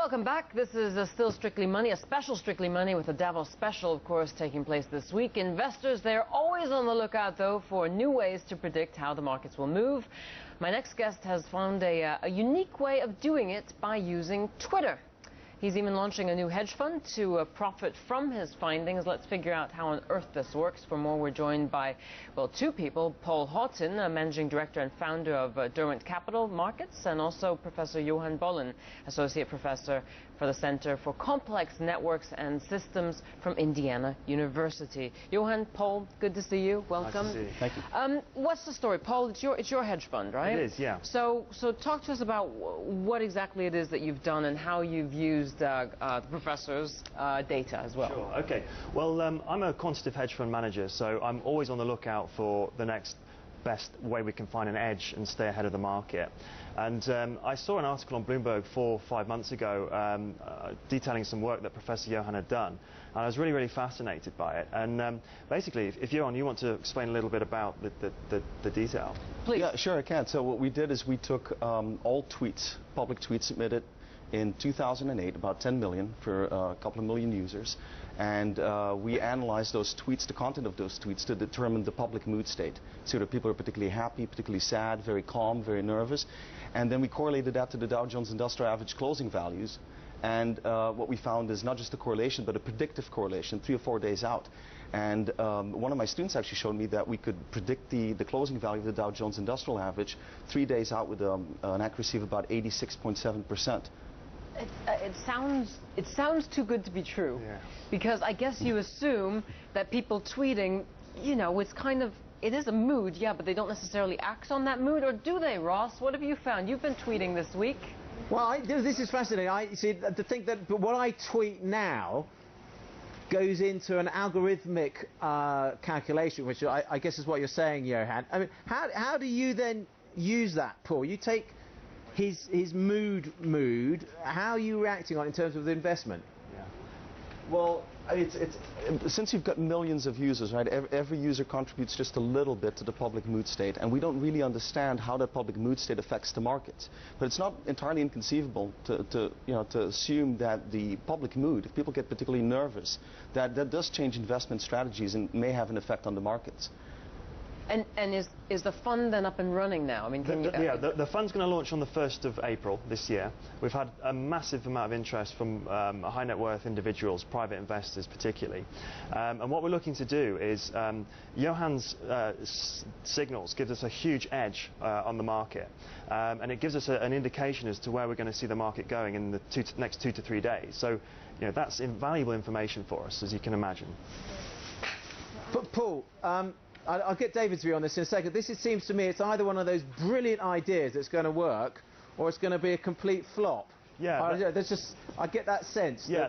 Welcome back. This is still Strictly Money, a special Strictly Money with a Davos special, of course, taking place this week. Investors, they're always on the lookout, though, for new ways to predict how the markets will move. My next guest has found a unique way of doing it by using Twitter. He's even launching a new hedge fund to profit from his findings. Let's figure out how on earth this works. For more, we're joined by, well, two people. Paul Houghton, Managing Director and founder of Derwent Capital Markets, and also Professor Johan Bollen, Associate Professor for the Center for Complex Networks and Systems from Indiana University. Johan, Paul, good to see you. Welcome. Nice to see you. Thank you. What's the story? Paul, it's your hedge fund, right? It is, yeah. So talk to us about what exactly it is that you've done and how you've used the professor's data as well. Sure, okay. Well, I'm a quantitative hedge fund manager, so I'm always on the lookout for the next best way we can find an edge and stay ahead of the market. And I saw an article on Bloomberg 4 or 5 months ago detailing some work that Professor Johan had done. And I was really fascinated by it. And basically, if Johan, you want to explain a little bit about the detail. Please. Yeah, sure, I can. So what we did is we took all tweets, public tweets submitted in 2008, about 10 million for a couple of million users, and we analyzed those tweets, the content of those tweets, to determine the public mood state. So that people are particularly happy, particularly sad, very calm, very nervous, and then we correlated that to the Dow Jones Industrial Average closing values. And what we found is not just a correlation, but a predictive correlation 3 or 4 days out. And one of my students actually showed me that we could predict the closing value of the Dow Jones Industrial Average 3 days out with an accuracy of about 86.7%. It sounds too good to be true, Yeah. because I guess you assume that people tweeting, you know, it is a mood, yeah, but they don't necessarily act on that mood, or do they, Ross? What have you found? You've been tweeting this week. Well, this is fascinating. I see to think that what I tweet now goes into an algorithmic calculation, which I guess is what you're saying, Johan. I mean, how do you then use that, Paul? You take his mood. How are you reacting on it in terms of the investment? Yeah. Well, it's since you've got millions of users, right? Every user contributes just a little bit to the public mood state, and we don't really understand how that public mood state affects the markets. But it's not entirely inconceivable to assume that the public mood, if people get particularly nervous, that does change investment strategies and may have an effect on the markets. And is the fund then up and running now? I mean, the fund's going to launch on the 1st of April this year. We've had a massive amount of interest from high net worth individuals, private investors particularly. And what we're looking to do is Johan's signals gives us a huge edge on the market. And it gives us an indication as to where we're going to see the market going in the next 2 to 3 days. So, you know, that's invaluable information for us, as you can imagine. But Paul, I'll get David's view on this in a second. This, it seems to me, it's either one of those brilliant ideas that's going to work, or it's going to be a complete flop. Yeah, I get that sense. Yeah,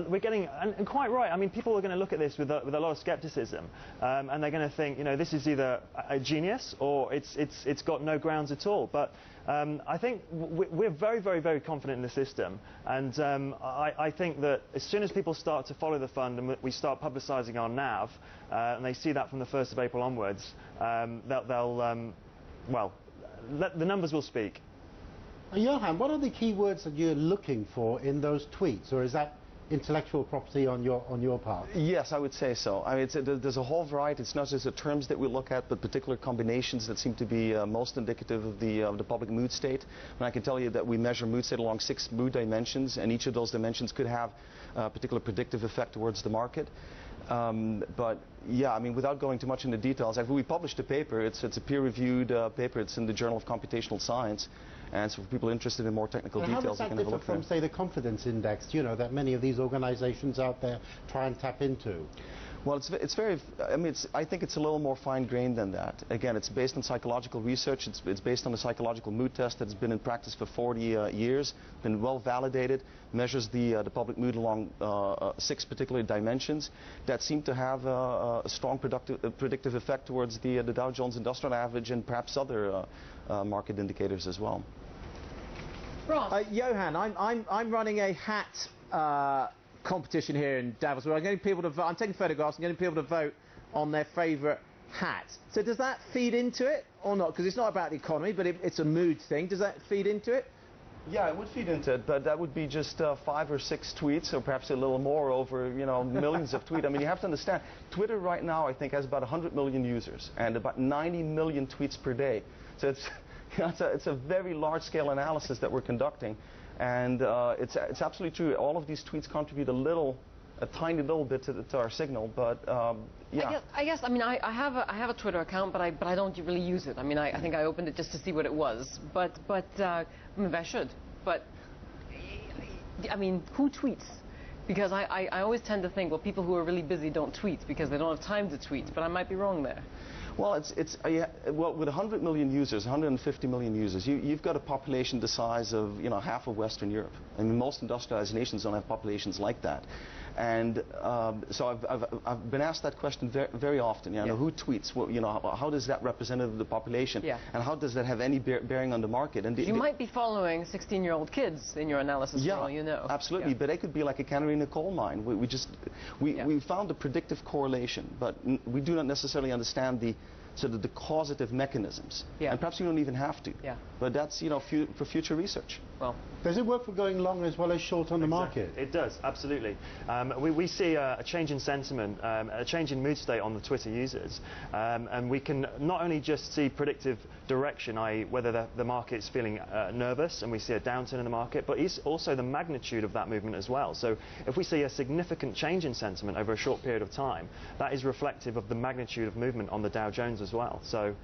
we're getting, and quite right. I mean, people are going to look at this with a lot of skepticism, and they're going to think, you know, this is either a genius or it's got no grounds at all. But I think we're very confident in the system, and I think that as soon as people start to follow the fund and we start publicising our NAV, and they see that from the 1st of April onwards, the numbers will speak. Johan, what are the key words that you're looking for in those tweets, or is that intellectual property on your part? Yes, I would say so. I mean, there's a whole variety. It's not just the terms that we look at, but particular combinations that seem to be most indicative of the public mood state. And I can tell you that we measure mood state along 6 mood dimensions, and each of those dimensions could have a particular predictive effect towards the market. But yeah, I mean, without going too much into details, we published a paper. It's a peer-reviewed paper. It's in the Journal of Computational Science. And so for people interested in more technical details, how does that differ from, say, the confidence index, you know, that many of these organizations out there try and tap into? Well, it's very, I mean, I think it's a little more fine-grained than that. Again, it's based on psychological research. It's based on a psychological mood test that's been in practice for 40 years, been well validated, measures the public mood along 6 particular dimensions that seem to have a strong predictive effect towards the Dow Jones Industrial Average and perhaps other market indicators as well. Ross. Johan, I'm running a hat competition here in Davos where I'm getting people to vote. I'm taking photographs and getting people to vote on their favourite hat. So does that feed into it or not? Because it's not about the economy, but it's a mood thing. Does that feed into it? Yeah, it would feed into it, but that would be just 5 or 6 tweets, or perhaps a little more over, millions of tweets. I mean, you have to understand, Twitter right now, I think, has about 100 million users and about 90 million tweets per day. So it's, it's a very large-scale analysis that we're conducting, and it's absolutely true. All of these tweets contribute a tiny little bit to our signal, but yeah. I guess. I mean, I have a Twitter account, but I don't really use it. I mean, I think I opened it just to see what it was. But maybe I should. But I mean, who tweets? Because I always tend to think, well, people who are really busy don't tweet because they don't have time to tweet. But I might be wrong there. Well, well, with 100 million users, 150 million users, you've got a population the size of half of Western Europe. I mean, most industrialized nations don't have populations like that. And so I've been asked that question very often. Who tweets? Well, how does that represent the population? Yeah. And how does that have any bearing on the market? And you might be following 16-year-old kids in your analysis, for all you know. Absolutely. Yeah. But they could be like a canary in a coal mine. We found a predictive correlation, but we do not necessarily understand the causative mechanisms. Yeah. And perhaps you don't even have to. Yeah. But that's for future research. Well, does it work for going long as well as short on the market? It does, absolutely. We see a change in sentiment, a change in mood state on the Twitter users, and we can not only just see predictive direction, i.e. whether the market's feeling nervous and we see a downturn in the market, but it's also the magnitude of that movement as well. So if we see a significant change in sentiment over a short period of time, that is reflective of the magnitude of movement on the Dow Jones as well. So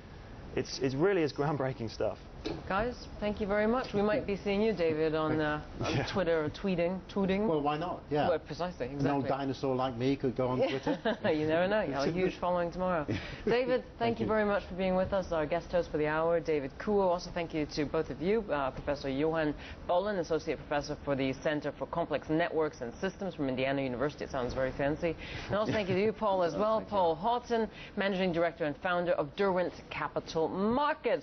it really is groundbreaking stuff. Guys, thank you very much. We might be seeing you, David, on Twitter or tweeting. Well, why not? Yeah. Well, precisely, exactly. An old dinosaur like me could go on Twitter. You never know. You have a huge following tomorrow. David, thank you very much for being with us. Our guest host for the hour, David Kuo. Also, thank you to both of you, Professor Johan Bolen, Associate Professor for the Center for Complex Networks and Systems from Indiana University. It sounds very fancy. And also thank you to you, Paul, as well. Paul Houghton, Managing Director and Founder of Derwent Capital Markets.